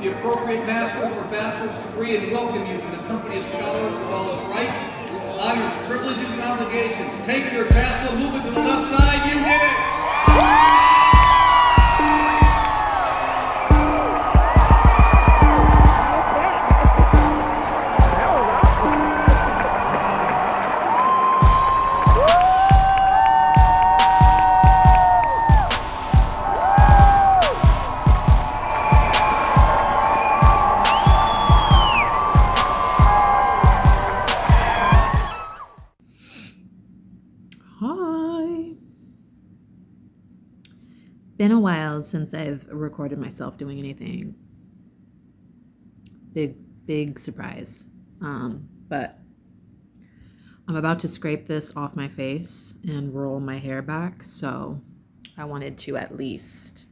the appropriate master's or bachelor's degree and welcome you to the company of scholars with all its rights, honors, privileges, and obligations. Take your tassel, move it to the left side, you did it! Hi. Been a while since I've recorded myself doing anything. Big surprise. But I'm about to scrape this off my face and roll my hair back, so I wanted to at least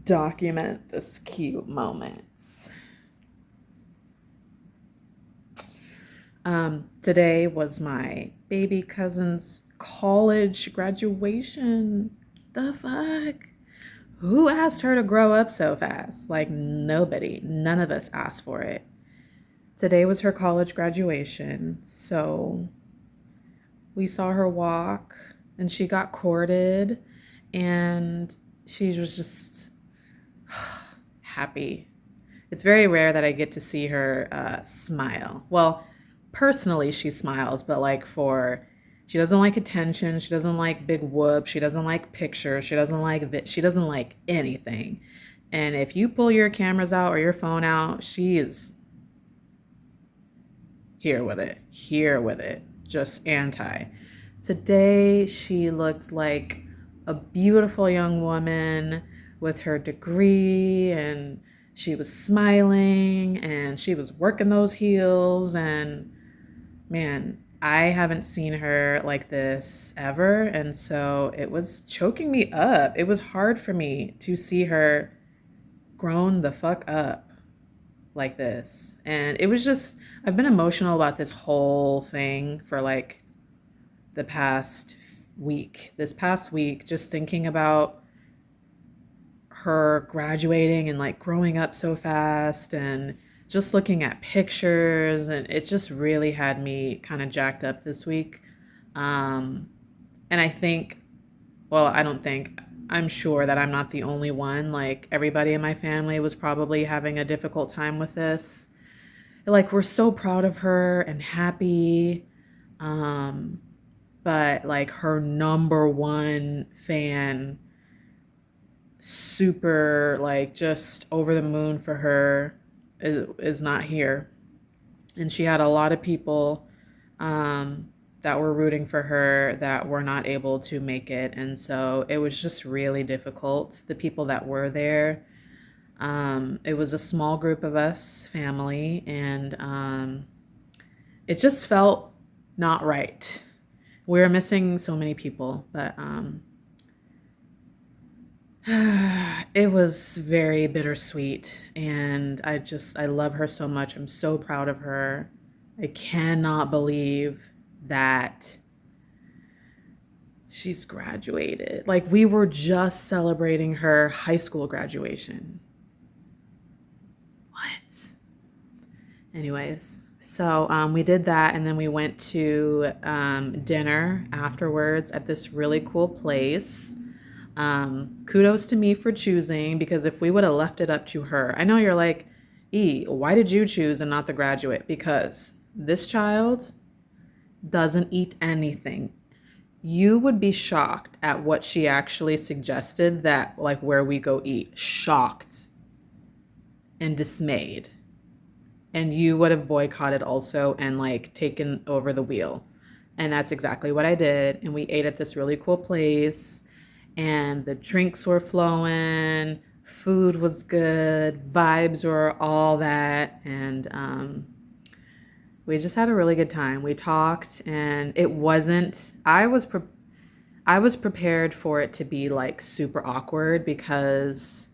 document this cute moments. Today was my baby cousin's college graduation. The fuck? Who asked her to grow up so fast? Like, nobody. None of us asked for it. Today was her college graduation, so we saw her walk, and she got courted, and she was just happy. It's very rare that I get to see her smile. Well, personally, she smiles, but she doesn't like attention. She doesn't like big whoop. She doesn't like pictures. She doesn't like anything. And if you pull your cameras out or your phone out, she is here with it, just anti. Today, she looked like a beautiful young woman with her degree, and she was smiling, and she was working those heels, and man, I haven't seen her like this ever, and so it was choking me up. It was hard for me to see her grown the fuck up like this. And it was just, I've been emotional about this whole thing for like the past week. This past week, just thinking about her graduating and like growing up so fast, and just looking at pictures, and it just really had me kind of jacked up this week. And I think, well, I don't think, I'm sure that I'm not the only one. Like, everybody in my family was probably having a difficult time with this. Like, we're so proud of her and happy. But like, her number one fan, super like just over the moon for her, is not here. And she had a lot of people that were rooting for her that were not able to make it. And so it was just really difficult. The people that were there, it was a small group of us, family, and it just felt not right. We were missing so many people, but it was very bittersweet, and I love her so much. I'm so proud of her. I cannot believe that she's graduated. Like, we were just celebrating her high school graduation. What? Anyways, so we did that, and then we went to dinner afterwards at this really cool place. Kudos to me for choosing, because if we would have left it up to her, I know you're like, E, why did you choose and not the graduate? Because this child doesn't eat anything. You would be shocked at what she actually suggested, that like where we go eat. Shocked and dismayed. And you would have boycotted also and like taken over the wheel. And that's exactly what I did. And we ate at this really cool place, and the drinks were flowing, food was good, vibes were all that, and we just had a really good time. We talked, and it wasn't, I was prepared for it to be like super awkward, because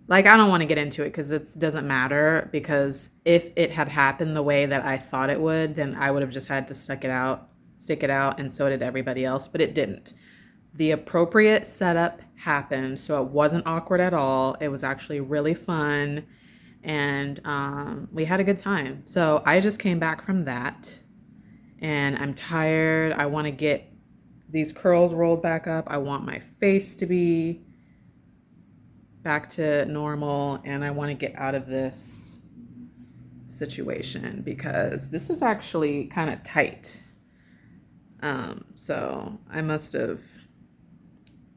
like, I don't want to get into it because it doesn't matter, because if it had happened the way that I thought it would, then I would have just had to stick it out, and so did everybody else, but it didn't. The appropriate setup happened, so it wasn't awkward at all. It was actually really fun, and we had a good time. So I just came back from that, and I'm tired. I want to get these curls rolled back up. I want my face to be back to normal, and I want to get out of this situation because this is actually kind of tight. So I must have,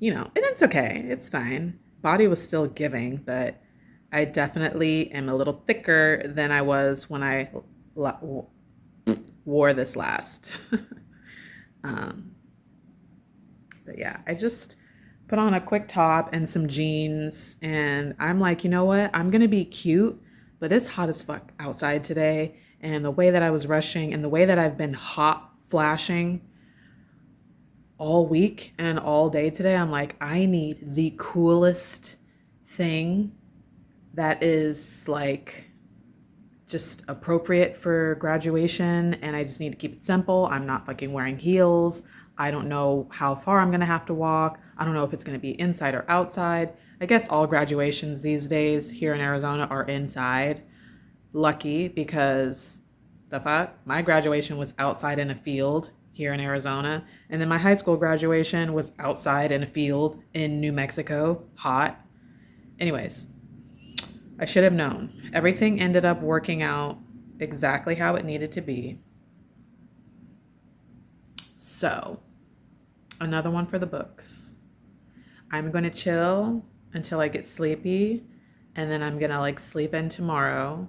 and it's okay. It's fine. Body was still giving, but I definitely am a little thicker than I was when I wore this last. But yeah, I just put on a quick top and some jeans, and I'm like, you know what? I'm gonna be cute, but it's hot as fuck outside today. And the way that I was rushing and the way that I've been hot flashing all week and all day today, I'm like, I need the coolest thing that is like just appropriate for graduation, and I just need to keep it simple. I'm not fucking wearing heels. I don't know how far I'm gonna have to walk. I don't know if it's gonna be inside or outside. I guess all graduations these days here in Arizona are inside. Lucky, because the fuck, my graduation was outside in a field here in Arizona, and then my high school graduation was outside in a field in New Mexico, hot. Anyways, I should have known. Everything ended up working out exactly how it needed to be. So, another one for the books. I'm going to chill until I get sleepy, and then I'm going to like sleep in tomorrow.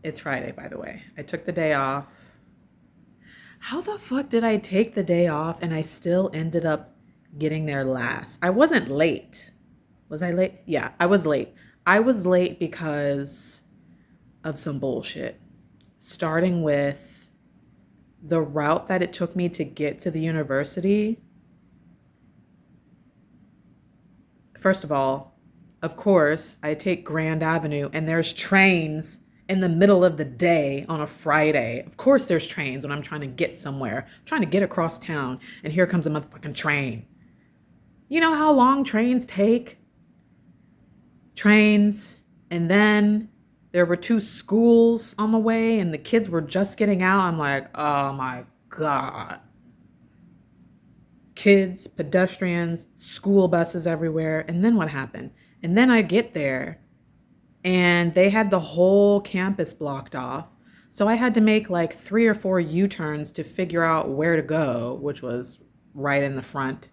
It's Friday, by the way. I took the day off. How the fuck did I take the day off and I still ended up getting there last? I wasn't late. Was I late? Yeah, I was late. I was late because of some bullshit. Starting with the route that it took me to get to the university. First of all, of course, I take Grand Avenue and there's trains in the middle of the day on a Friday. Of course there's trains when I'm trying to get somewhere. I'm trying to get across town, and here comes a motherfucking train. You know how long trains take? Trains, and then there were 2 schools on the way and the kids were just getting out. I'm like, oh my God. Kids, pedestrians, school buses everywhere. And then what happened? And then I get there and they had the whole campus blocked off. So I had to make like 3 or 4 U-turns to figure out where to go, which was right in the front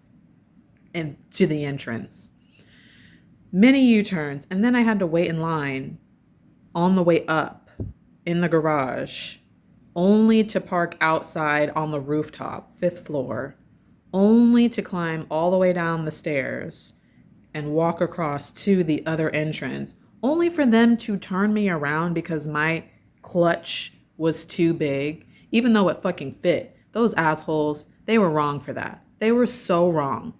and to the entrance. Many U-turns, and then I had to wait in line on the way up in the garage, only to park outside on the rooftop, 5th floor, only to climb all the way down the stairs and walk across to the other entrance, only for them to turn me around because my clutch was too big, even though it fucking fit. Those assholes, they were wrong for that. They were so wrong.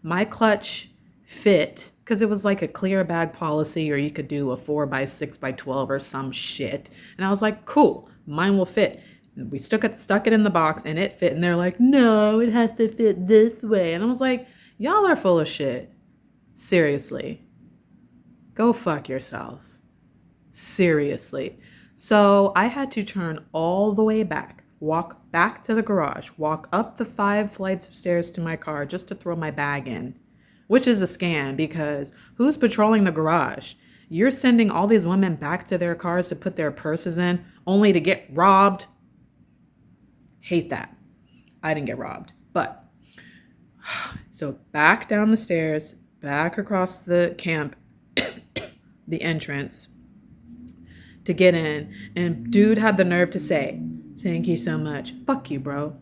My clutch fit because it was like a clear bag policy, or you could do a 4x6x12 or some shit. And I was like, cool, mine will fit. And we stuck it in the box and it fit. And they're like, no, it has to fit this way. And I was like, y'all are full of shit. Seriously. Go fuck yourself. Seriously. So I had to turn all the way back, walk back to the garage, walk up the 5 flights of stairs to my car just to throw my bag in. Which is a scam, because who's patrolling the garage? You're sending all these women back to their cars to put their purses in only to get robbed. Hate that. I didn't get robbed. But, so back down the stairs, back across the camp, the entrance, to get in. And dude had the nerve to say, thank you so much. Fuck you, bro.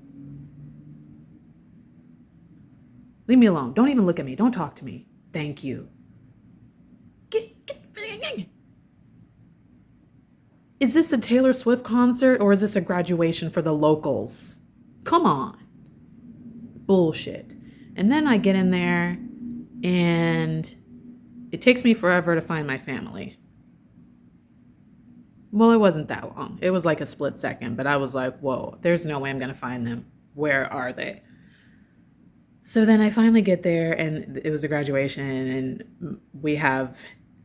Leave me alone. Don't even look at me. Don't talk to me. Thank you. Is this a Taylor Swift concert or is this a graduation for the locals? Come on. Bullshit. And then I get in there and it takes me forever to find my family. Well, it wasn't that long. It was like a split second, but I was like, whoa, there's no way I'm going to find them. Where are they? So then I finally get there, and it was a graduation, and we have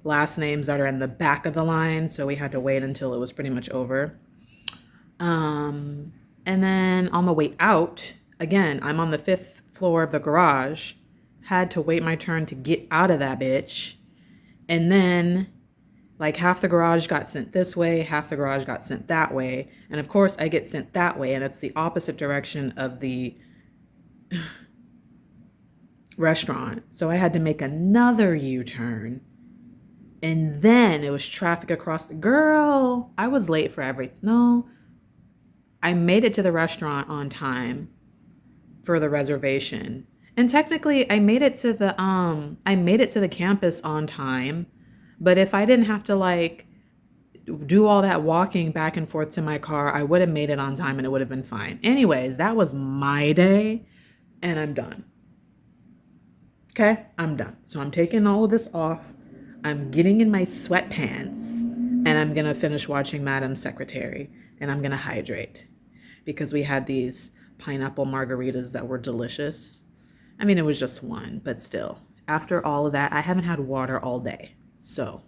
last names that are in the back of the line, so we had to wait until it was pretty much over. And then on the way out, again, I'm on the 5th floor of the garage, had to wait my turn to get out of that bitch. And then like half the garage got sent this way, half the garage got sent that way. And of course I get sent that way, and it's the opposite direction of the restaurant. So I had to make another U-turn. And then it was traffic across the girl. I was late for everything. No, I made it to the restaurant on time for the reservation. And technically I made it to the campus on time. But if I didn't have to like do all that walking back and forth to my car, I would have made it on time and it would have been fine. Anyways, that was my day, and I'm done. Okay, I'm done. So I'm taking all of this off. I'm getting in my sweatpants, and I'm going to finish watching Madam Secretary, and I'm going to hydrate because we had these pineapple margaritas that were delicious. I mean, it was just one, but still, after all of that, I haven't had water all day. So,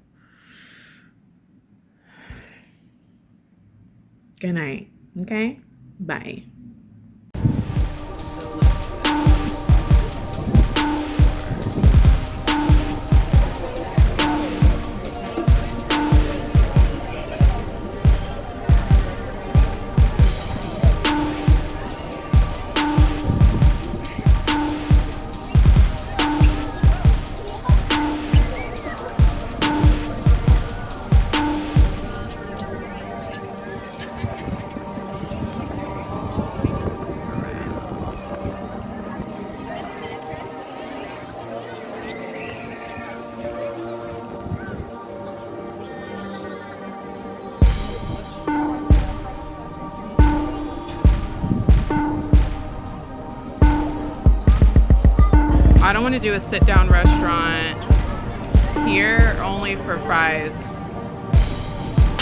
good night. Okay, bye. I don't want to do a sit-down restaurant here, only for fries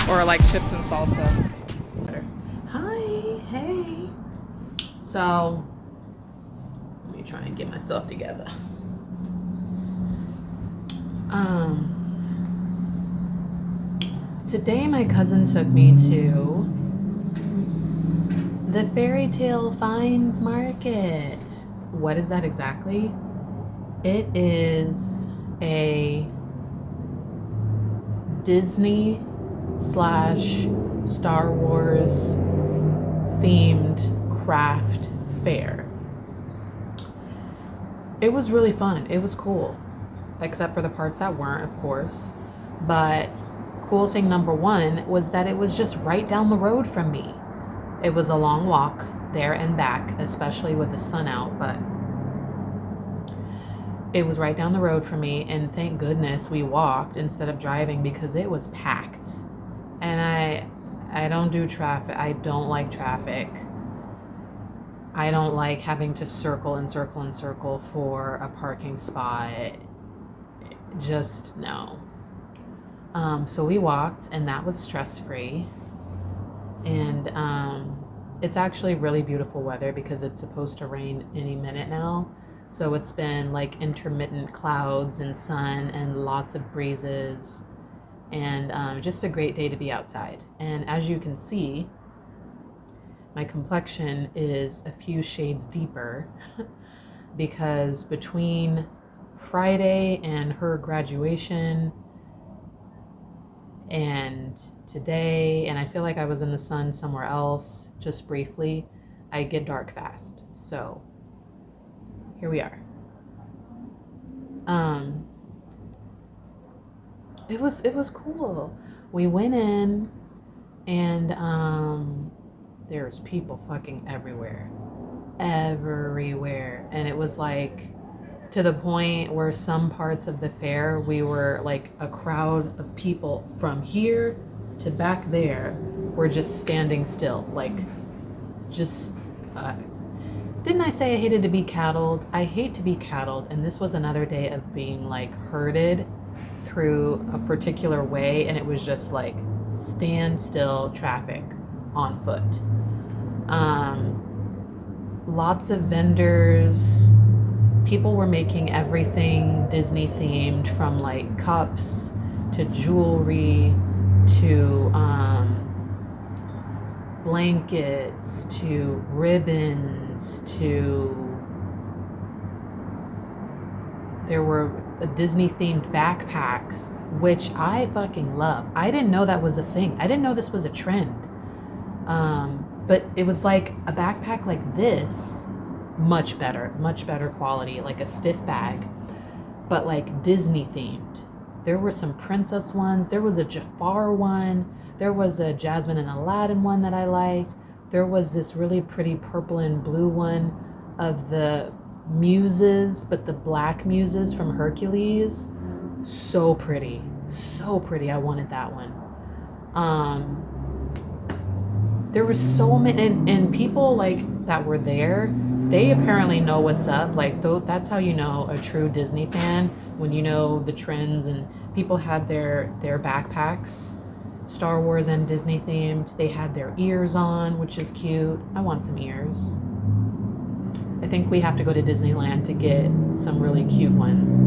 or like chips and salsa. Hi, hey. So, let me try and get myself together. Today my cousin took me to the Fairytale Finds Market. What is that exactly? It is a Disney / Star Wars themed craft fair. It was really fun. It was cool, except for the parts that weren't, of course. But cool thing number one was that it was just right down the road from me. It was a long walk there and back, especially with the sun out, but it was right down the road from me, and thank goodness we walked instead of driving because it was packed. And I don't do traffic. I don't like traffic. I don't like having to circle and circle and circle for a parking spot. Just no. So we walked, and that was stress-free. And it's actually really beautiful weather because it's supposed to rain any minute now. So it's been like intermittent clouds and sun and lots of breezes, and just a great day to be outside. And as you can see, my complexion is a few shades deeper because between Friday and her graduation and today, and I feel like I was in the sun somewhere else just briefly, I get dark fast. So here we are. It was cool. We went in, and there's people fucking everywhere, and it was like to the point where some parts of the fair we were like a crowd of people from here to back there were just standing still, like just. Didn't I say I hated to be cattled? I hate to be cattled, and this was another day of being like herded through a particular way, and it was just like standstill traffic on foot. Lots of vendors, people were making everything Disney themed, from like cups to jewelry to blankets to ribbons to, there were Disney themed backpacks, which I fucking love. I didn't know that was a thing. I didn't know this was a trend. But it was like a backpack like this, much better quality, like a stiff bag, but like Disney themed. There were some princess ones. There was a Jafar one. There was a Jasmine and Aladdin one that I liked. There was this really pretty purple and blue one of the muses, but the black muses from Hercules. So pretty. So pretty. I wanted that one. There were so many, and people like that were there, they apparently know what's up. Like, that's how you know a true Disney fan, when you know the trends. And people had their backpacks, Star Wars and Disney themed. They had their ears on, which is cute. I want some ears. I think we have to go to Disneyland to get some really cute ones.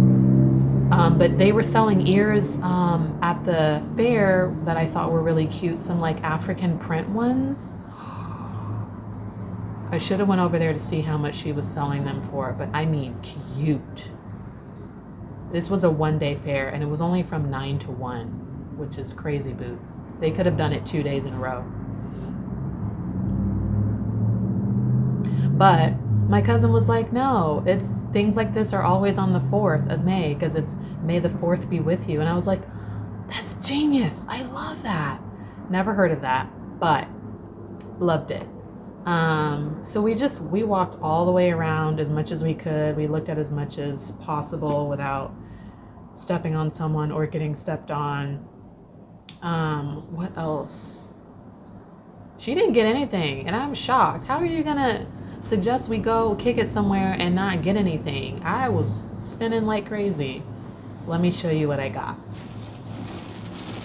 But they were selling ears at the fair that I thought were really cute. Some like African print ones. I should have went over there to see how much she was selling them for, but I mean cute. This was a one-day fair, and it was only from 9 to 1, which is crazy boots. They could have done it 2 days in a row. But my cousin was like, no, it's things like this are always on the 4th of May, because it's May the 4th be with you. And I was like, that's genius. I love that. Never heard of that, but loved it. So we walked all the way around as much as we could. We looked at as much as possible without stepping on someone or getting stepped on. What else? She didn't get anything, and I'm shocked. How are you gonna suggest we go kick it somewhere and not get anything? I was spinning like crazy. Let me show you what I got.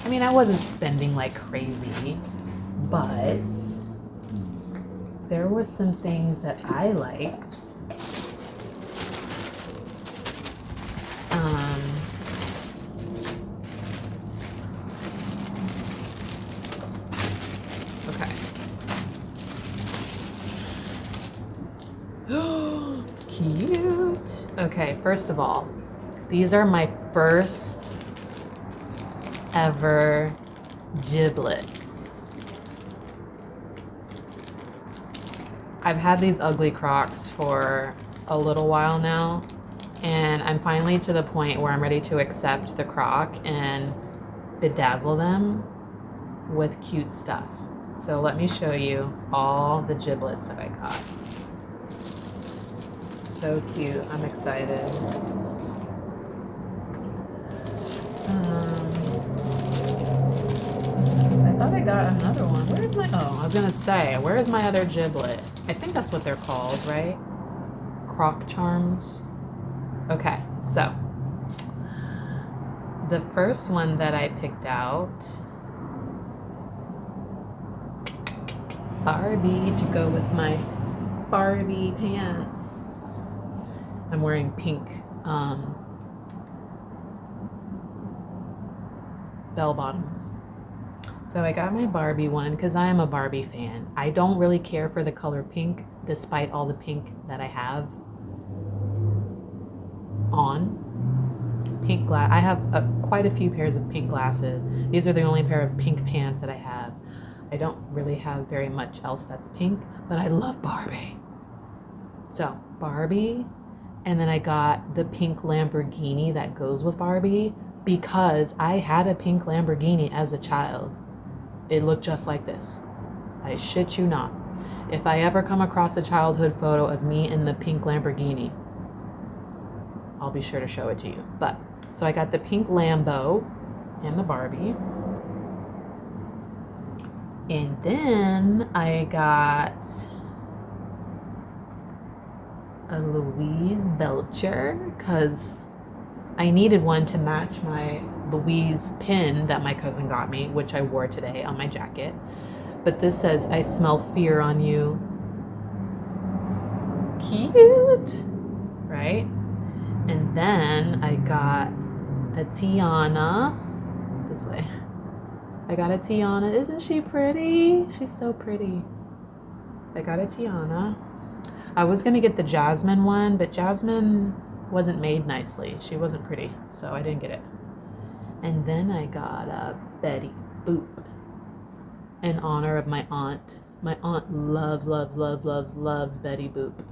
I mean, I wasn't spending like crazy, but there were some things that I liked. Okay. Cute. Okay, first of all, these are my first ever giblets. I've had these ugly Crocs for a little while now, and I'm finally to the point where I'm ready to accept the Croc and bedazzle them with cute stuff. So let me show you all the giblets that I got. So cute. I'm excited. I thought I got another one. Where's my, I was gonna say, where's my other giblet? I think that's what they're called, right? Croc charms. Okay, so the first one that I picked out, Barbie, to go with my Barbie pants. I'm wearing pink bell bottoms. So I got my Barbie one because I am a Barbie fan. I don't really care for the color pink, despite all the pink that I have on. Pink glass. I have quite a few pairs of pink glasses. These are the only pair of pink pants that I have. I don't really have very much else that's pink, but I love Barbie. So Barbie, and then I got the pink Lamborghini that goes with Barbie because I had a pink Lamborghini as a child. It looked just like this. I shit you not. If I ever come across a childhood photo of me in the pink Lamborghini, I'll be sure to show it to you. But, so I got the pink Lambo and the Barbie. And then I got a Louise Belcher because I needed one to match my Louise pin that my cousin got me, which I wore today on my jacket. But this says, "I smell fear on you." Cute, right? And then I got a Tiana. This way. I got a Tiana. Isn't she pretty? She's so pretty. I got a Tiana. I was gonna get the Jasmine one, but Jasmine wasn't made nicely. She wasn't pretty, so I didn't get it. And then I got a Betty Boop in honor of my aunt. My aunt loves Betty Boop.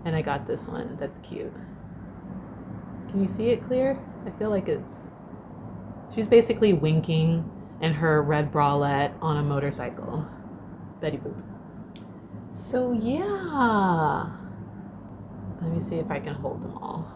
And I got this one. That's cute. Can you see it clear? I feel like she's basically winking in her red bralette on a motorcycle. Betty Boop. So yeah. Let me see if I can hold them all.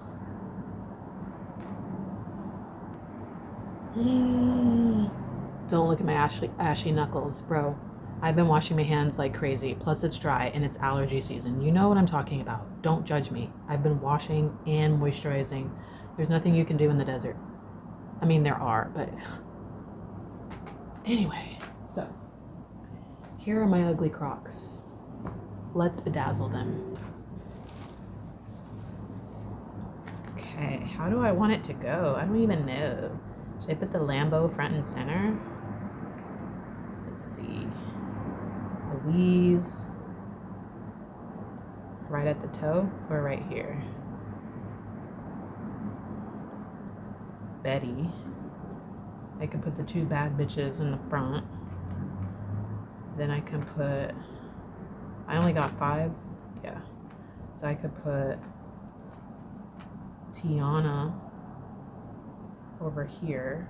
Don't look at my ashy knuckles, bro. I've been washing my hands like crazy. Plus it's dry and it's allergy season. You know what I'm talking about. Don't judge me. I've been washing and moisturizing. There's nothing you can do in the desert. I mean, there are, but anyway. So here are my ugly Crocs. Let's bedazzle them. Okay, how do I want it to go? I don't even know. Should I put the Lambo front and center? Let's see. Louise. Right at the toe or right here? Betty. I could put the two bad bitches in the front. Then I can put, I only got 5. Yeah. So I could put Tiana over here.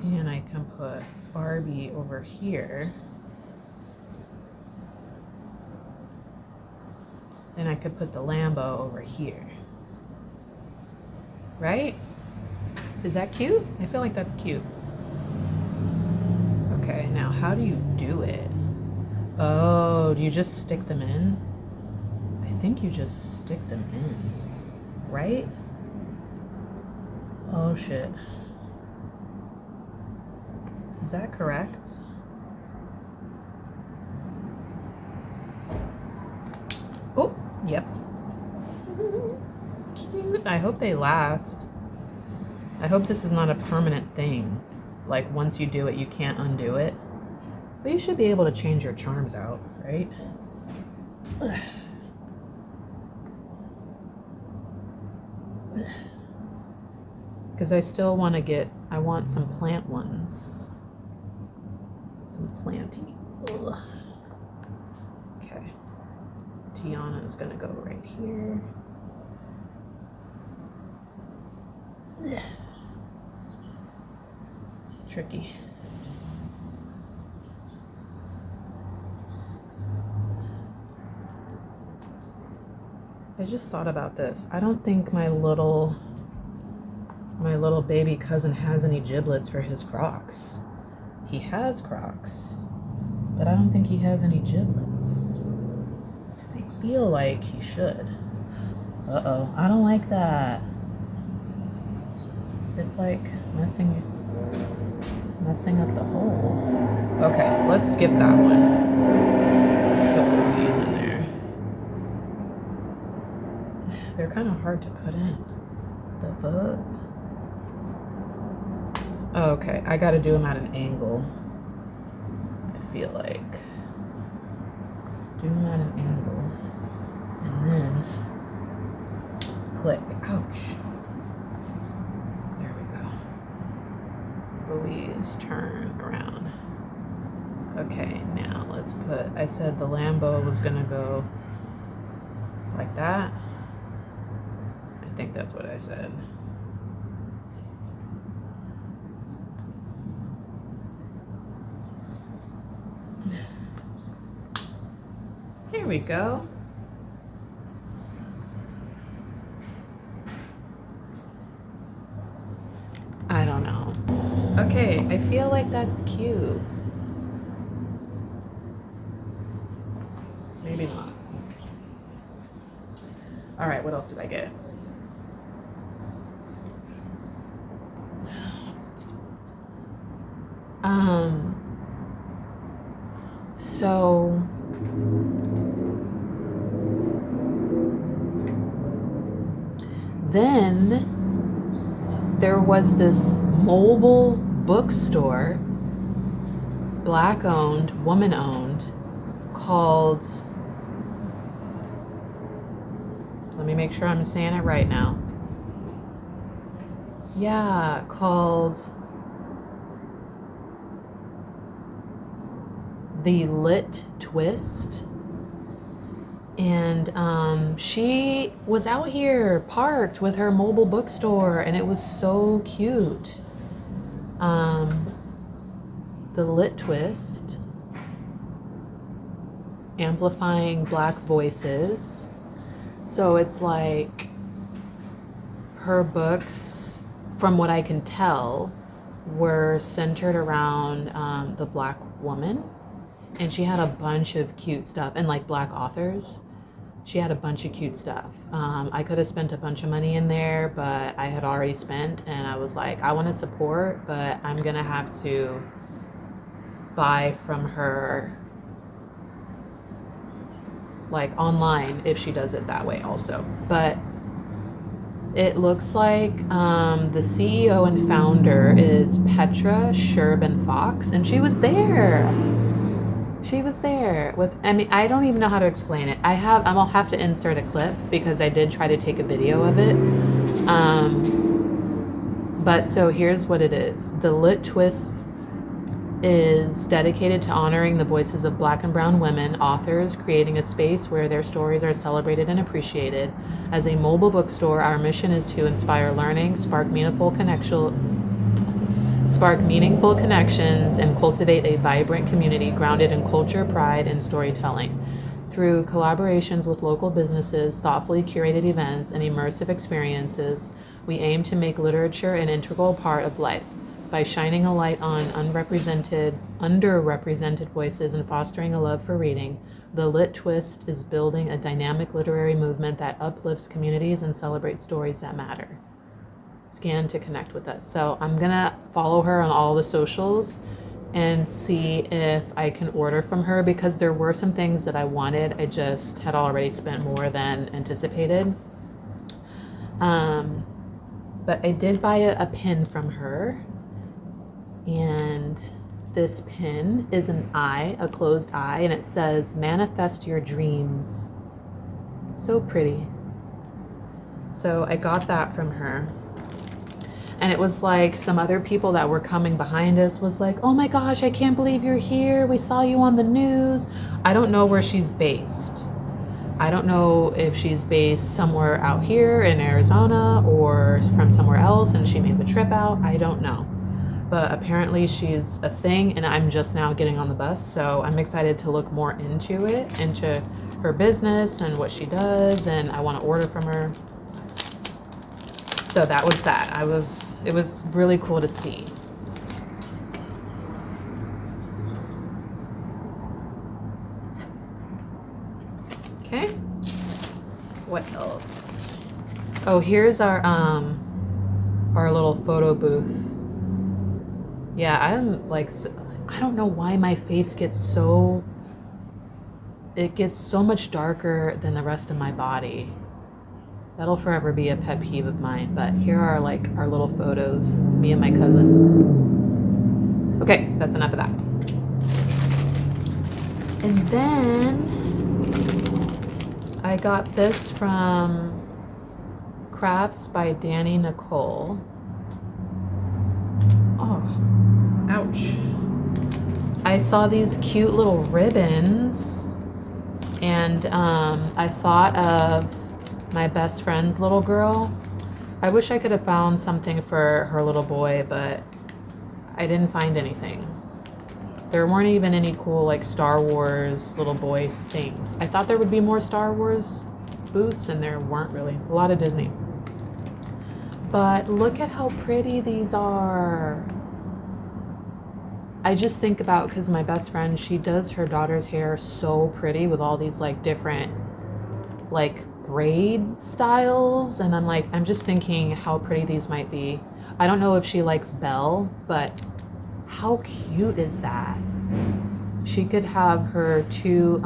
And I can put Barbie over here. Then I could put the Lambo over here. Right? Is that cute? I feel like that's cute. Okay, now how do you do it? Oh, do you just stick them in? I think you just stick them in, right? Oh shit. Is that correct? Oh, yep. Cute. I hope they last. I hope this is not a permanent thing. Like once you do it, you can't undo it. But you should be able to change your charms out, right? Because I still want to get, I want some plant ones. Some planty. Ugh. Okay. Tiana is going to go right here. Ugh. Tricky. I just thought about this. I don't think my little baby cousin has any giblets for his Crocs. He has Crocs, but I don't think he has any giblets. I feel like he should. Uh-oh, I don't like that. It's like messing up the hole. Okay, let's skip that one. Put these in there. They're kind of hard to put in. The fuck? Oh, okay, I gotta do them at an angle. I feel like. Do them at an angle. And then click. Ouch. There we go. Louise, turn around. Okay, now let's put, I said the Lambo was gonna go like that. I think that's what I said. Here we go. I don't know. Okay, I feel like that's cute. Maybe not. All right, what else did I get? So then there was this mobile bookstore, black owned, woman owned, called, let me make sure I'm saying it right now. Yeah, called The Lit Twist. And she was out here parked with her mobile bookstore, and it was so cute. The Lit Twist, amplifying Black voices. So it's like her books, from what I can tell, were centered around the Black woman. And she had a bunch of cute stuff, and like Black authors. She had a bunch of cute stuff. I could have spent a bunch of money in there, but I had already spent, and I was like, I want to support, but I'm gonna have to buy from her like online if she does it that way also. But it looks like the CEO and founder is Petra Sherbin Fox, and she was there. She was there with, I mean, I don't even know how to explain it. I'll have to insert a clip because I did try to take a video of it. But so here's what it is. The Lit Twist is dedicated to honoring the voices of Black and brown women authors, creating a space where their stories are celebrated and appreciated. As a mobile bookstore, our mission is to inspire learning, spark meaningful connections, and cultivate a vibrant community grounded in culture, pride, and storytelling. Through collaborations with local businesses, thoughtfully curated events, and immersive experiences, we aim to make literature an integral part of life. By shining a light on underrepresented voices and fostering a love for reading, the Lit Twist is building a dynamic literary movement that uplifts communities and celebrates stories that matter. Scan to connect with us. So I'm gonna follow her on all the socials and see if I can order from her, because there were some things that I wanted. I just had already spent more than anticipated. But I did buy a pin from her, and this pin is an eye, a closed eye, and it says manifest your dreams. So pretty. So I got that from her. And it was like some other people that were coming behind us was like, oh my gosh, I can't believe you're here. We saw you on the news. I don't know where she's based. I don't know if she's based somewhere out here in Arizona or from somewhere else and she made the trip out. I don't know. But apparently she's a thing, and I'm just now getting on the bus. So I'm excited to look more into it, into her business and what she does, and I want to order from her. So that was that. It was really cool to see. Okay. What else? Oh, here's our little photo booth. Yeah, I'm like, I don't know why my face gets so much darker than the rest of my body. That'll forever be a pet peeve of mine. But here are like our little photos, me and my cousin. Okay, that's enough of that. And then I got this from Crafts by Danny Nicole. Oh, ouch. I saw these cute little ribbons, and I thought of my best friend's little girl. I wish I could have found something for her little boy, but I didn't find anything. There weren't even any cool like Star Wars little boy things. I thought there would be more Star Wars booths, and there weren't really. A lot of Disney. But look at how pretty these are. I just think about, because my best friend, she does her daughter's hair so pretty with all these like different like braid styles, and I'm just thinking how pretty these might be. I don't know if she likes Belle, but how cute is that? She could have her two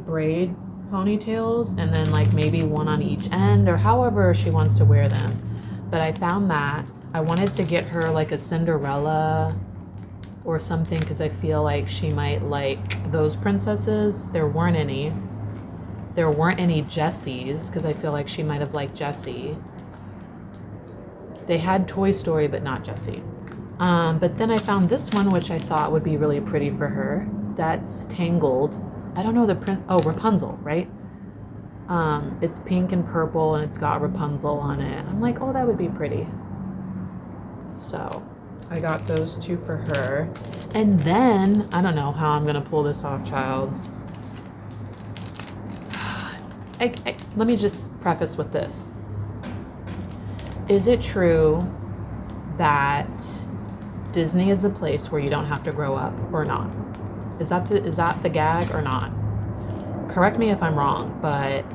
braid ponytails and then like maybe one on each end or however she wants to wear them. But I found that I wanted to get her like a Cinderella or something because I feel like she might like those princesses. There weren't any. There weren't any Jessies because I feel like she might have liked Jessie. They had Toy Story, but not Jessie. But then I found this one, which I thought would be really pretty for her. That's Tangled. I don't know Rapunzel, right? It's pink and purple and it's got Rapunzel on it. I'm like, oh, that would be pretty. So I got those two for her. And then, I don't know how I'm going to pull this off, child. Let me just preface with this. Is it true that Disney is a place where you don't have to grow up or not? Is that the gag or not? Correct me if I'm wrong, but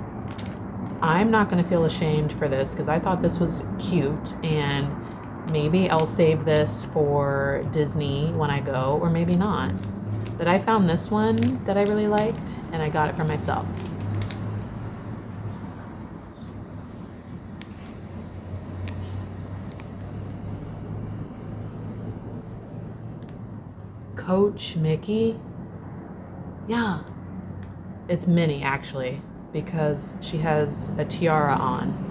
I'm not going to feel ashamed for this because I thought this was cute, and maybe I'll save this for Disney when I go, or maybe not. But I found this one that I really liked, and I got it for myself. Coach Mickey? Yeah. It's Minnie, actually, because she has a tiara on.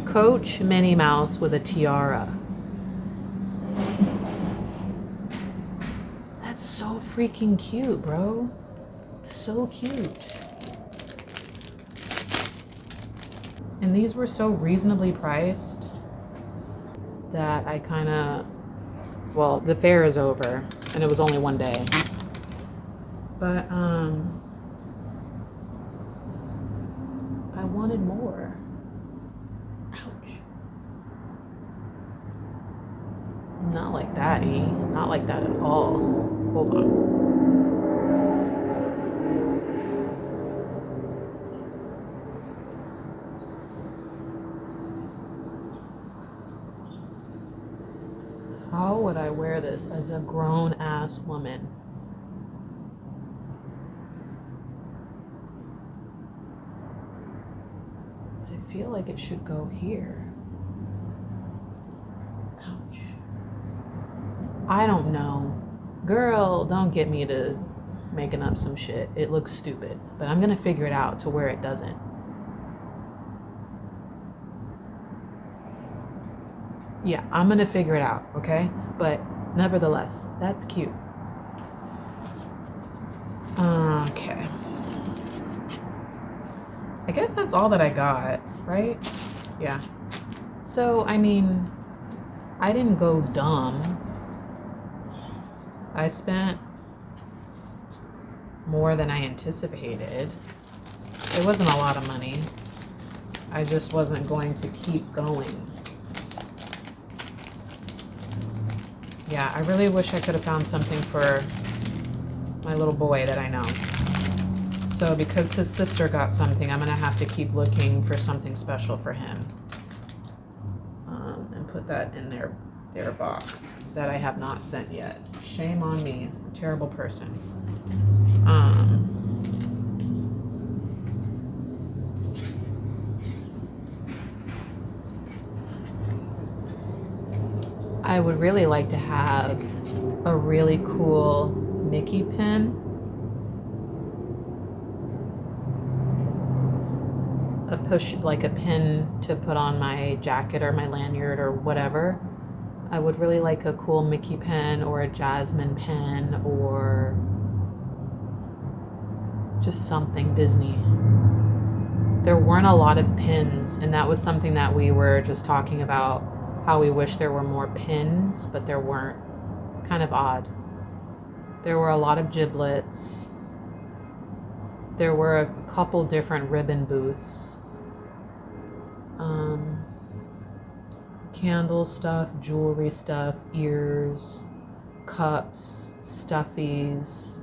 Coach Minnie Mouse with a tiara. That's so freaking cute, bro. So cute. And these were so reasonably priced that I kind of... Well, the fair is over, and it was only one day. But, I wanted more. Ouch. Not like that, E. Not like that at all. Hold on. How would I wear this as a grown-ass woman? I feel like it should go here. Ouch. I don't know. Girl, don't get me to making up some shit. It looks stupid, but I'm gonna figure it out to where it doesn't. Yeah, I'm gonna figure it out, okay? But nevertheless, that's cute. Okay. I guess that's all that I got, right? Yeah. So, I mean, I didn't go dumb. I spent more than I anticipated. It wasn't a lot of money. I just wasn't going to keep going. Yeah, I really wish I could have found something for my little boy that I know. So because his sister got something, I'm gonna have to keep looking for something special for him. And put that in their box that I have not sent yet. Shame on me, terrible person. I would really like to have a really cool Mickey pin. Like a pin to put on my jacket or my lanyard or whatever. I would really like a cool Mickey pin or a Jasmine pin or just something Disney. There weren't a lot of pins, and that was something that we were just talking about, how we wish there were more pins, but there weren't. Kind of odd. There were a lot of giblets. There were a couple different ribbon booths. Candle stuff, jewelry stuff, ears, cups, stuffies.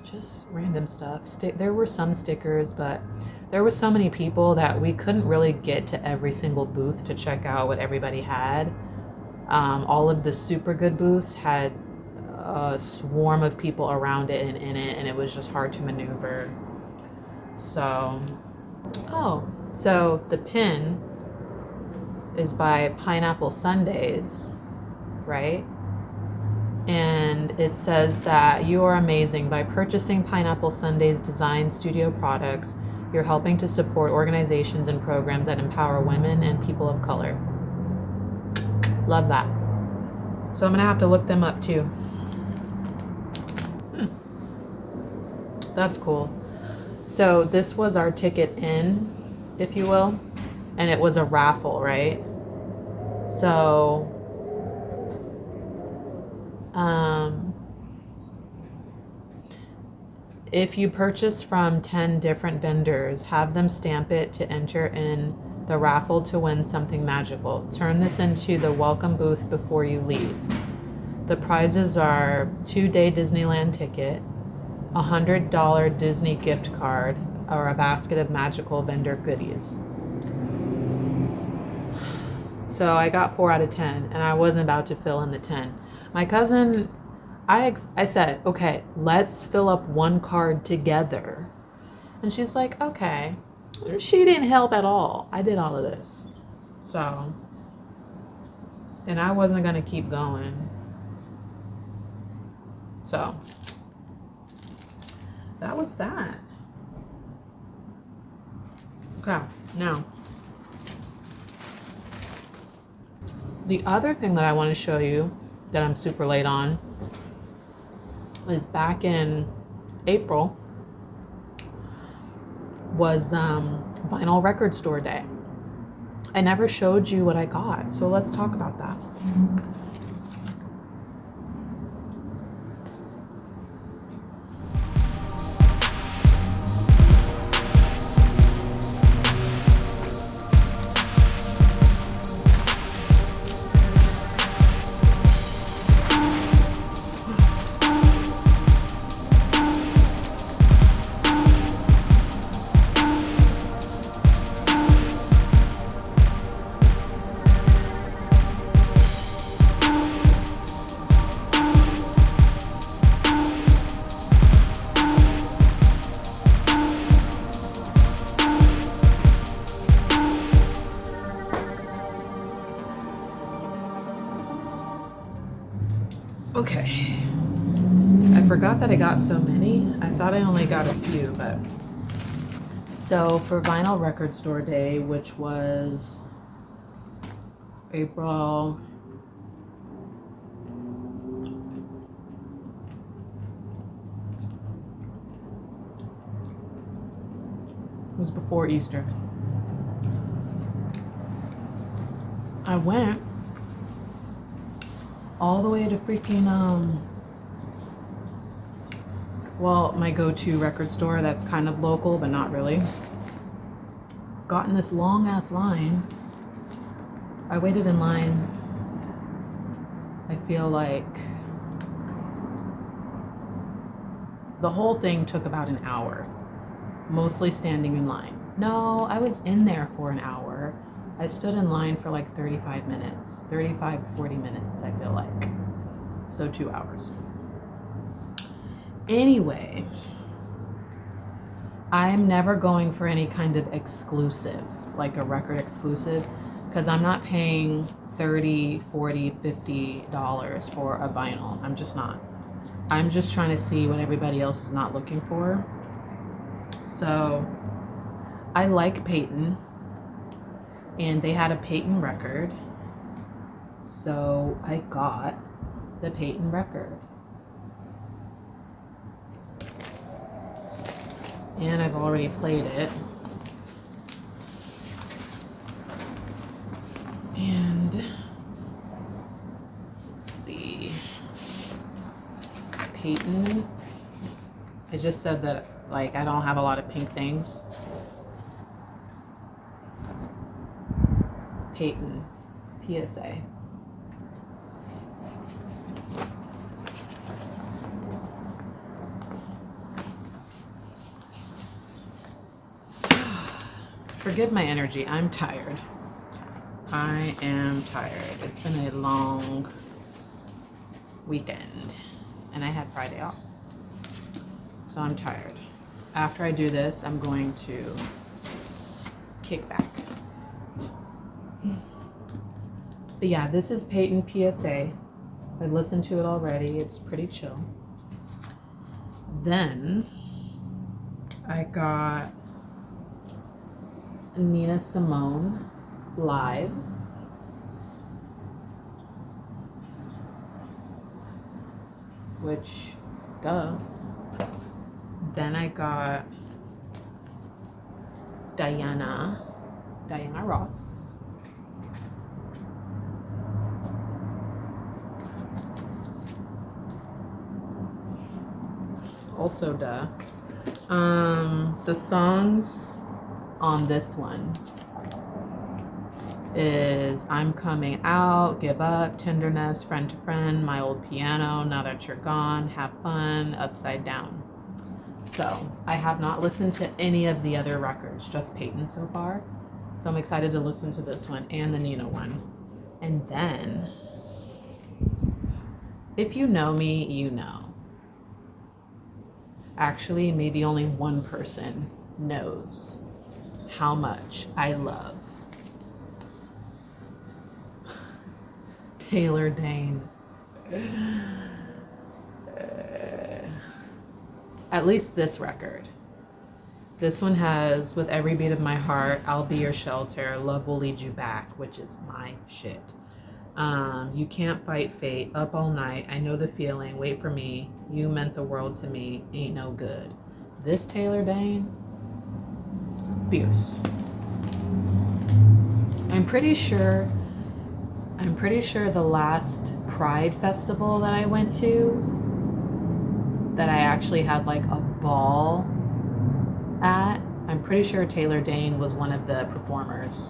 Just random stuff. There were some stickers, but there were so many people that we couldn't really get to every single booth to check out what everybody had. All of the super good booths had a swarm of people around it and in it, and it was just hard to maneuver. So, so the pin is by Pineapple Sundays, right? And it says that you are amazing. By purchasing Pineapple Sundays design studio products, you're helping to support organizations and programs that empower women and people of color. Love that. So I'm gonna have to look them up too. That's cool. So this was our ticket in, if you will, and it was a raffle, right? So if you purchase from 10 different vendors, have them stamp it to enter in the raffle to win something magical. Turn this into the welcome booth before you leave. The prizes are 2-day Disneyland ticket, a $100 Disney gift card, or a basket of magical vendor goodies. So I got 4 out of 10, and I wasn't about to fill in the 10. My cousin, I said, okay, let's fill up one card together. And she's like, okay. She didn't help at all. I did all of this. So, and I wasn't going to keep going. So, that was that. Okay, now, the other thing that I want to show you that I'm super late on is back in April was vinyl record store day. I never showed you what I got, so let's talk about that. Okay, I forgot that I got so many. I thought I only got a few, but so for vinyl record store day, which was April it was before Easter. I went all the way to freaking well, my go-to record store that's kind of local but not really. Got in this long ass line. I waited in line, I feel like the whole thing took about an hour, mostly standing in line. No, I was in there for an hour. I stood in line for like 35 minutes, 35 to 40 minutes, I feel like. So 2 hours. Anyway, I'm never going for any kind of exclusive, like a record exclusive, because I'm not paying $30, $40, $50 for a vinyl. I'm just not. I'm just trying to see what everybody else is not looking for. So I like Peyton, and they had a Peyton record, so I got the Peyton record. And I've already played it. And let's see. Peyton. I just said that like I don't have a lot of pink things. Peyton, PSA. Forgive my energy, I'm tired. I am tired. It's been a long weekend. and I had Friday off. So I'm tired. After I do this, I'm going to kick back. But yeah, this is Peyton PSA. I listened to it already. It's pretty chill. Then I got Nina Simone live. Which, duh. Then I got Diana Ross. Also duh. The songs on this one is I'm Coming Out, Give Up, Tenderness, Friend to Friend, My Old Piano, Now That You're Gone, Have Fun, Upside Down. So I have not listened to any of the other records, just Peyton so far. So I'm excited to listen to this one and the Nina one. And then, if you know me, you know. Actually, maybe only one person knows how much I love Taylor Dayne. At least this record. This one has With Every Beat of My Heart, I'll Be Your Shelter, Love Will Lead You Back, which is my shit. You Can't Fight Fate, Up All Night, I Know the Feeling, Wait for Me, You Meant the World to Me, Ain't No Good. This Taylor Dayne, fierce. I'm pretty sure the last Pride festival that I went to, that I actually had like a ball at, I'm pretty sure Taylor Dayne was one of the performers.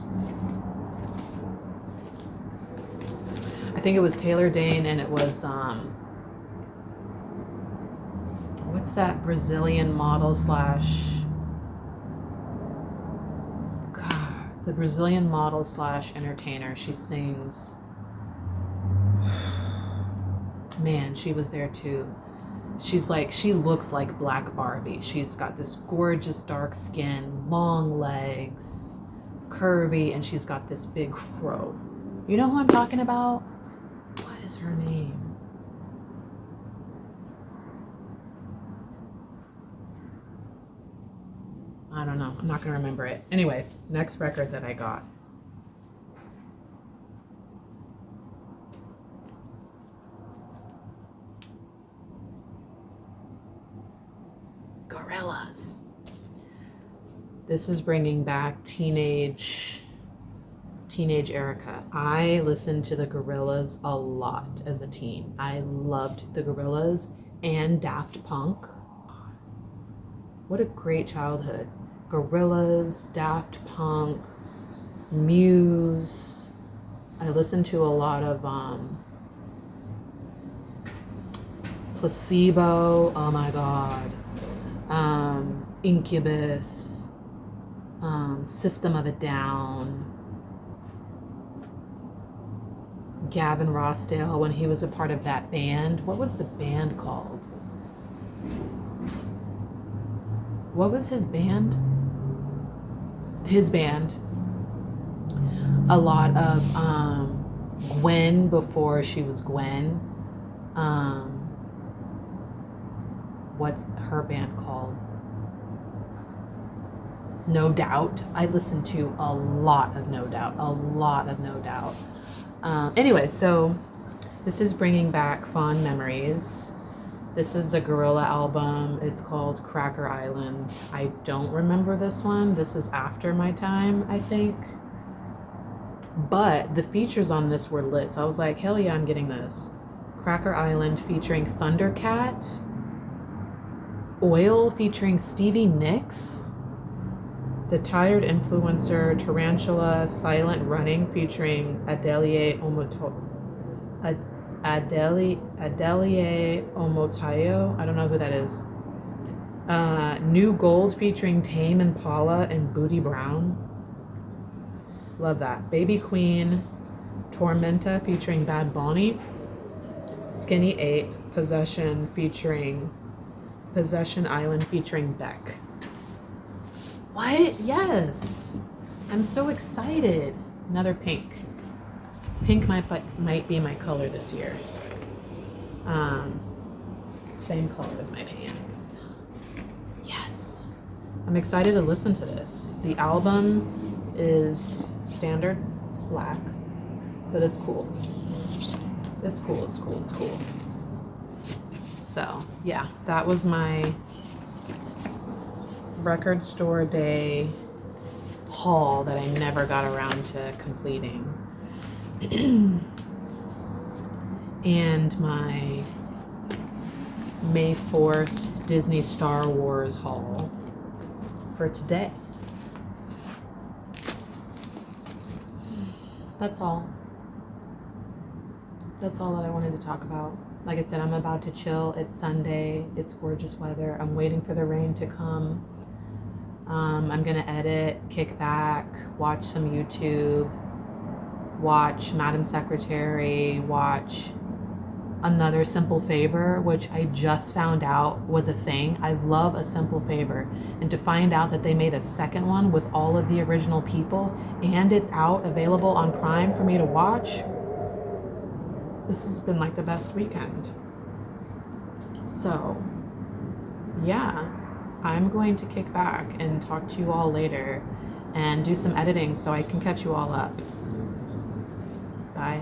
I think it was Taylor Dayne, and it was what's that Brazilian model slash, God, the Brazilian model slash entertainer. She sings, man, she was there too. She's like, she looks like Black Barbie. She's got this gorgeous dark skin, long legs, curvy, and she's got this big fro. You know who I'm talking about? What is her name? I don't know. I'm not going to remember it. Anyways, next record that I got. Gorillaz. This is bringing back teenage Erica. I listened to the Gorillaz a lot as a teen. I loved the Gorillaz and Daft Punk. What a great childhood. Gorillaz, Daft Punk, Muse. I listened to a lot of Placebo. Oh my God. Incubus. System of a Down. Gavin Rossdale, when he was a part of that band. What was the band called? What was his band? His band. A lot of Gwen before she was Gwen. What's her band called? No Doubt. I listened to a lot of No Doubt. Anyway, so this is bringing back fond memories. This is the Gorilla album. It's called Cracker Island. I don't remember this one. This is after my time, I think. But the features on this were lit. So I was like, hell yeah, I'm getting this. Cracker Island featuring Thundercat. Oil featuring Stevie Nicks. The Tired Influencer, Tarantula, Silent Running featuring Adelie Omotayo. I don't know who that is. New Gold featuring Tame Impala and Booty Brown. Love that. Baby Queen, Tormenta featuring Bad Bunny. Skinny 8 Possession featuring Possession Island featuring Beck. What? Yes. I'm so excited. Another pink. Pink might be my color this year. Same color as my pants. Yes. I'm excited to listen to this. The album is standard black, but it's cool. It's cool, it's cool, it's cool. So, yeah, that was my record store day haul that I never got around to completing. And my May 4th Disney Star Wars haul for today. That's all. That's all that I wanted to talk about. Like I said, I'm about to chill. It's Sunday. It's gorgeous weather. I'm waiting for the rain to come. I'm gonna edit, kick back, watch some YouTube, watch Madam Secretary, watch Another Simple Favor, which I just found out was a thing. I love A Simple Favor. And to find out that they made a second one with all of the original people and it's out available on Prime for me to watch, this has been like the best weekend. So, yeah, I'm going to kick back and talk to you all later and do some editing so I can catch you all up. Bye.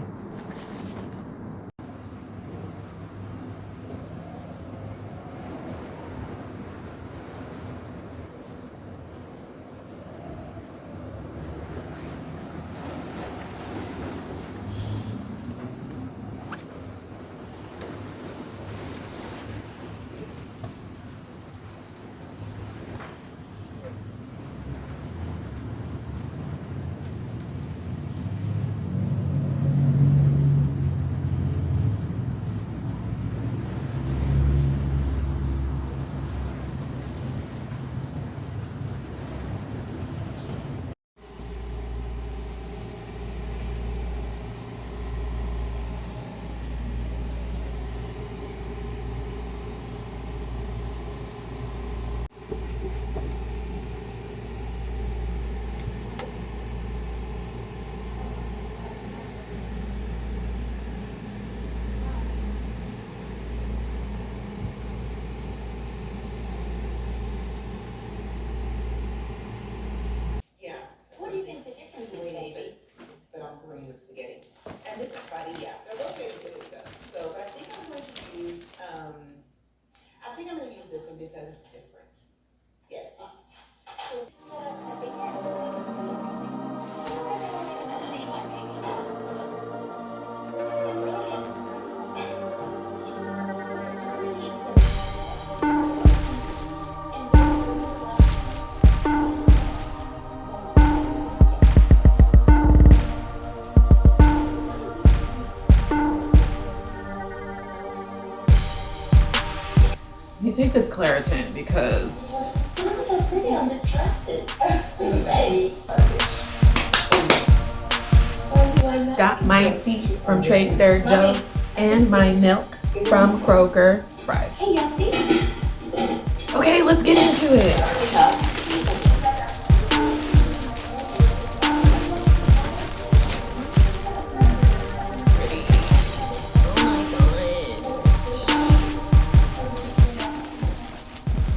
You take this Claritin because You look so pretty, I'm distracted. Hey. got my tea from Trader Joe's and my milk from Kroger Fries. Hey, y'all see? Okay, let's get into it.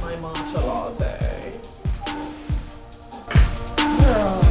My matcha latte. Girl.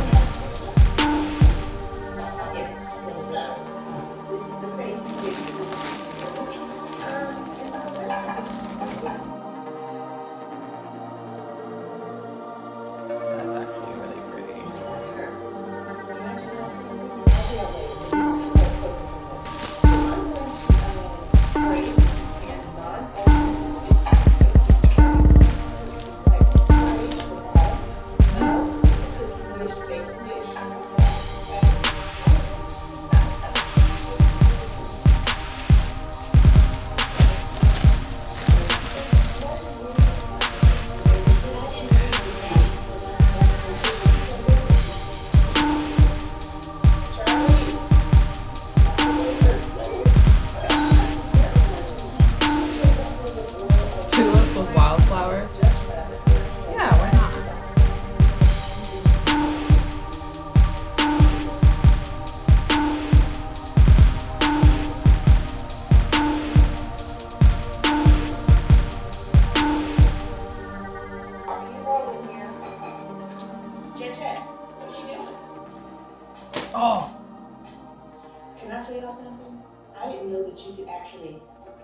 that you could actually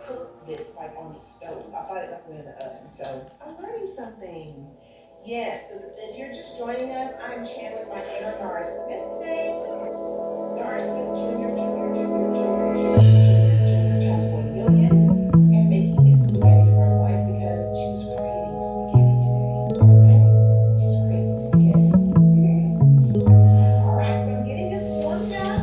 cook this like on the stove. I thought it like went in the oven. So I'm learning something. Yes, so if you're just joining us, I'm channeling my inner Nara Smith today. Nara Smith Jr., Jr., Jr., Jr., Jr., Jr., Jr. times 1 million and making it spaghetti for our life because she was creating spaghetti today. Okay? She's creating spaghetti. All right, so I'm getting this warmed up.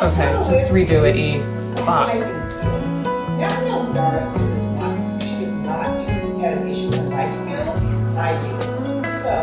Okay, just redo it, E. Fuck. Now I know Nara Smith she does not have an issue with life skills. I do. So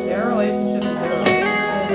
Their relationship is their relationship.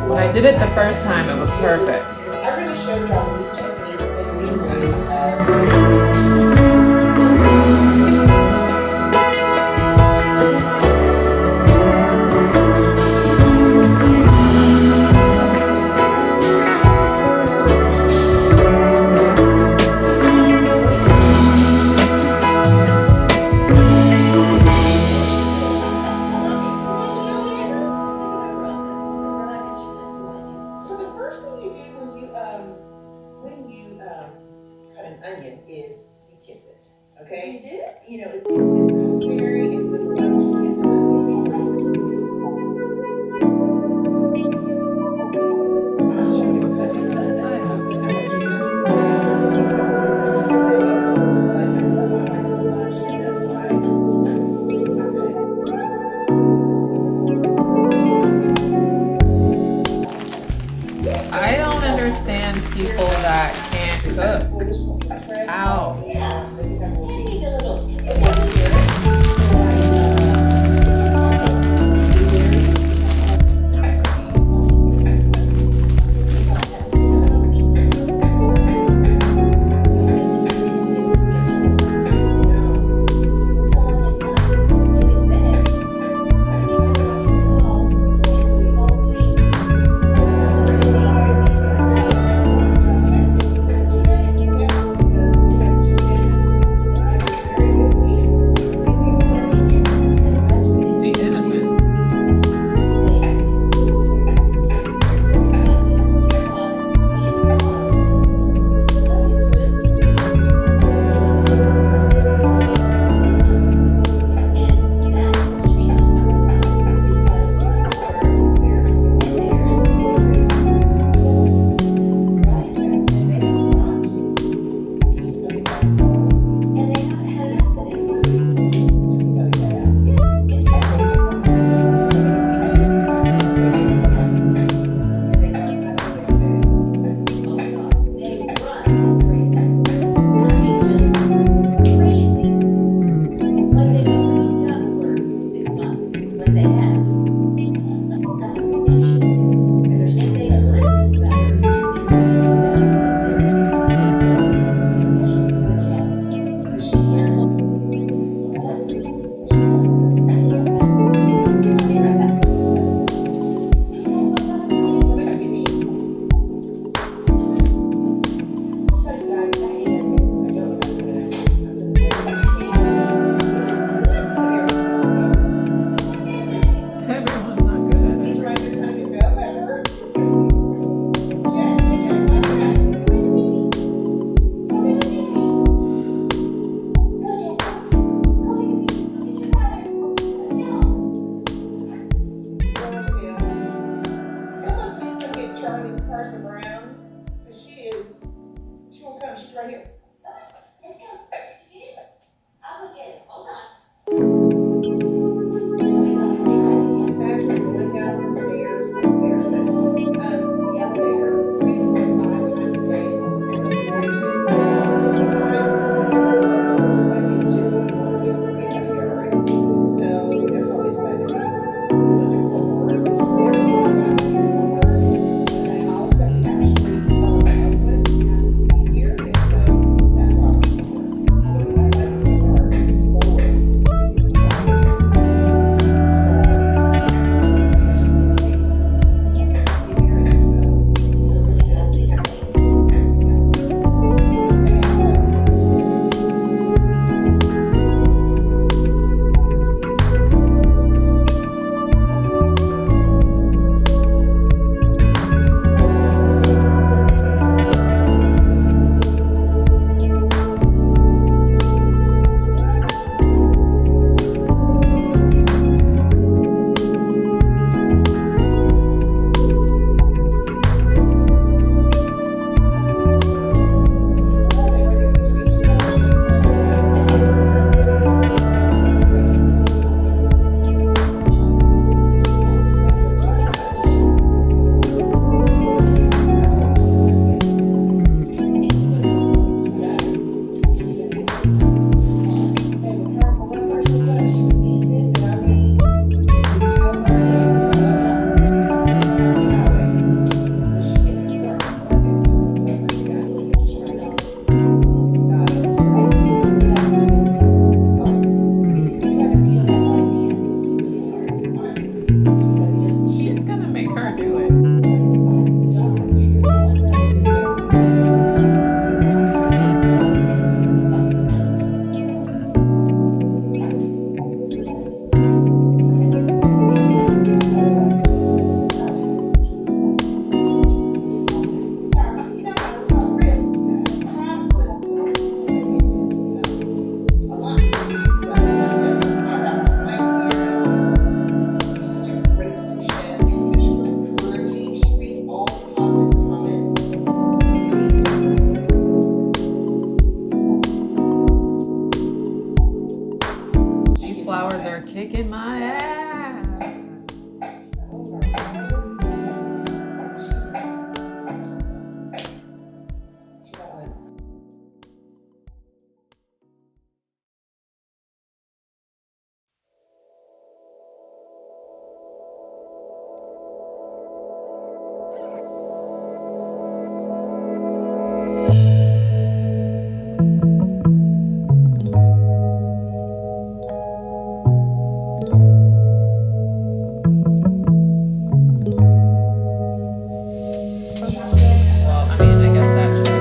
When I did it the first time, it was perfect. I really showed y'all new techniques and new ways of So the first thing you do when you cut an onion is you kiss it. Okay? You do? You know, it's customary. It's been done to kiss an onion. I'm not sure you cut this onion. I want you to do that. But I love my wife so much, and that's why I'm cutting. I don't understand people that can't cook. How? Yeah, so you have a little Let's go. Did you get it? I'll go get it. Hold on. Back to going down the stairs, but the elevator 3 to 5 times a day on the morning, fifth times. Of course, like it's just one big freaking backyard. So that's why we decided to do more. Therefore, I got more the house that we actually fell in love with here, and so that's why we're more. But I like the part slower. It's She's gonna make her do it. These flowers are kicking my ass. Well, I mean, I guess that shows.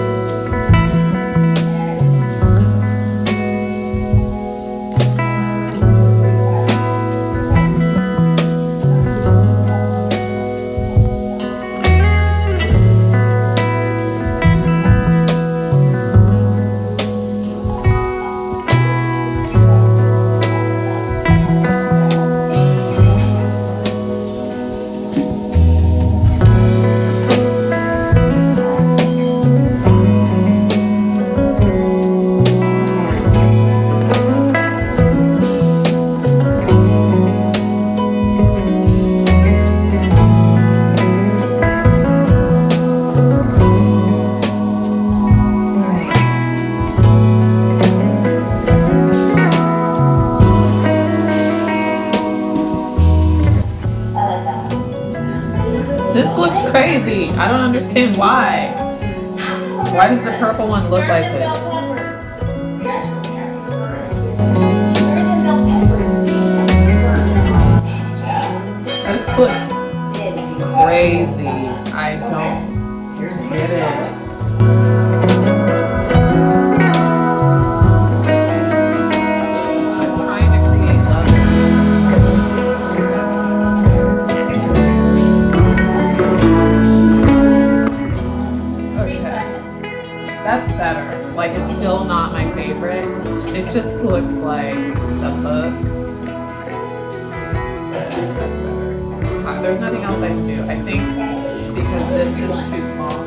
This looks crazy. I don't understand why. Why does the purple one look like this? This looks crazy. I don't get it. I'm trying to create love. That's better. Like, it's still not my favorite. It just looks like the book. That's better. There's nothing else I can do. I think because this is too small.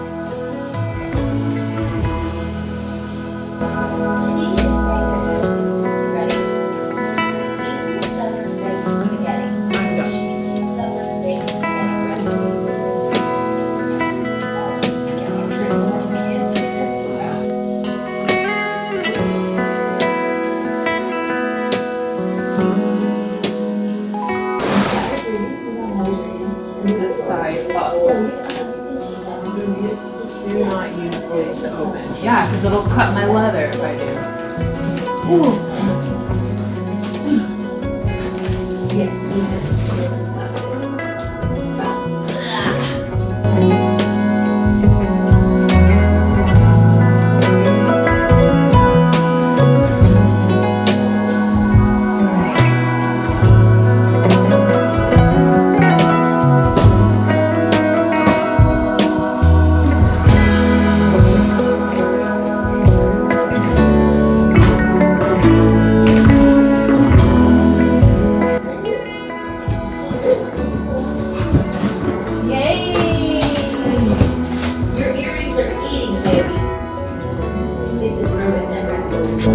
It'll cut my leather if I do. Ooh. Yes, we have to see it in plastic. Yay! Your earrings are eating, baby. This is ruined never lose.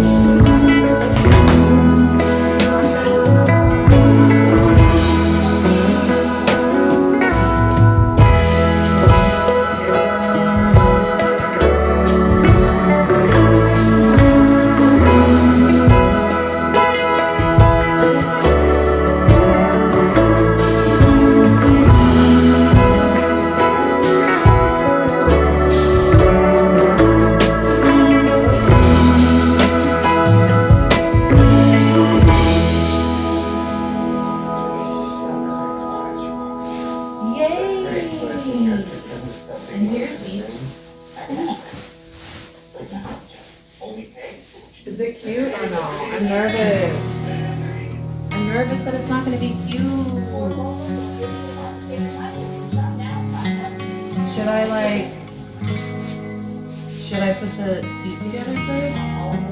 Yay! And here's each. Is it cute or no? I'm nervous. I'm nervous that it's not going to be cute. Should I put the seat together first?